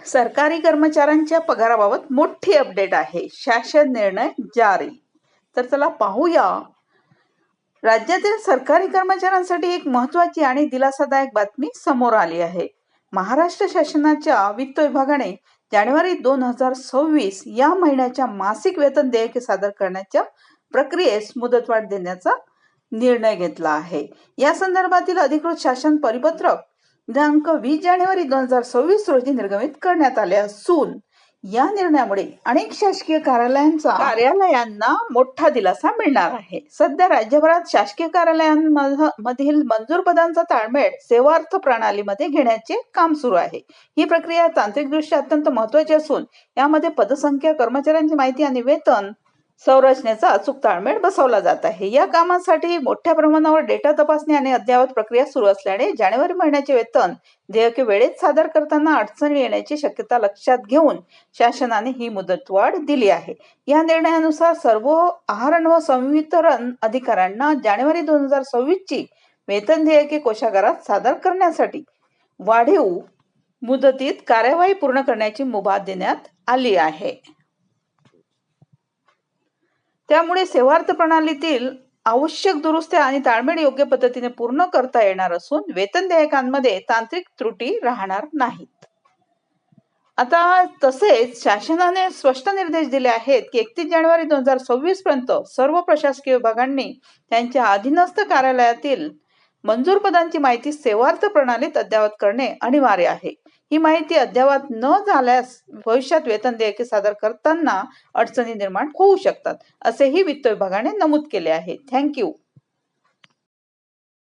सरकारी कर्मचाऱ्यांच्या पगाराबाबत मोठी अपडेट आहे. शासन निर्णय जारी. तर चला पाहूया. राज्यातील सरकारी कर्मचाऱ्यांसाठी एक महत्त्वाची आणि दिलासादायक बातमी समोर आली आहे. महाराष्ट्र शासनाच्या वित्त विभागाने जानेवारी 2026 या महिन्याच्या मासिक वेतन देयके सादर करण्याच्या प्रक्रियेस मुदतवाढ देण्याचा निर्णय घेतला आहे. या संदर्भातील अधिकृत शासन परिपत्रक दिनांक 20 जानेवारी 2026 रोजी निर्गमित करण्यात आले असून या निर्णयामुळे अनेक शासकीय कार्यालयांना मोठा दिलासा मिळणार आहे. सध्या राज्यभरात शासकीय कार्यालयांमधील मंजूर पदांचा ताळमेळ सेवार्थ प्रणालीमध्ये घेण्याचे काम सुरू आहे. ही प्रक्रिया तांत्रिकदृष्ट्या अत्यंत महत्त्वाची असून यामध्ये पदसंख्या, कर्मचाऱ्यांची माहिती आणि वेतन संरचनेचा अचूक ताळमेळ बसवला जात आहे. या कामासाठी मोठ्या प्रमाणावर डेटा तपासणी आणि अद्ययावत प्रक्रिया सुरू असल्याने जानेवारी महिन्याचे वेतन देयके वेळेत सादर करताना अडचणी येण्याची शक्यता लक्षात घेऊन शासनाने ही मुदतवाढ दिली आहे. या निर्णयानुसार सर्व आहरण व संवितरण अधिकाऱ्यांना जानेवारी 2026 ची वेतन देयके कोषागारात सादर करण्यासाठी वाढीव मुदतीत कार्यवाही पूर्ण करण्याची मुभा देण्यात आली आहे. त्यामुळे सेवार्थ प्रणालीतील आवश्यक दुरुस्त्या आणि ताळमेळ योग्य पद्धतीने पूर्ण करता येणार असून वेतन देयकांमध्ये तांत्रिक त्रुटी राहणार नाहीत. आता तसेच शासनाने स्पष्ट निर्देश दिले आहेत की 31 जानेवारी 2026 पर्यंत सर्व प्रशासकीय विभागांनी त्यांच्या अधीनस्थ कार्यालयातील मंजूर पदांची माहिती सेवार्थ प्रणालीत अद्ययावत करणे अनिवार्य आहे. ही माहिती अद्ययावत न झाल्यास भविष्यात वेतन देयके सादर करताना अडचणी निर्माण होऊ शकतात, असेही वित्त विभागाने नमूद केले आहे. थँक्यू.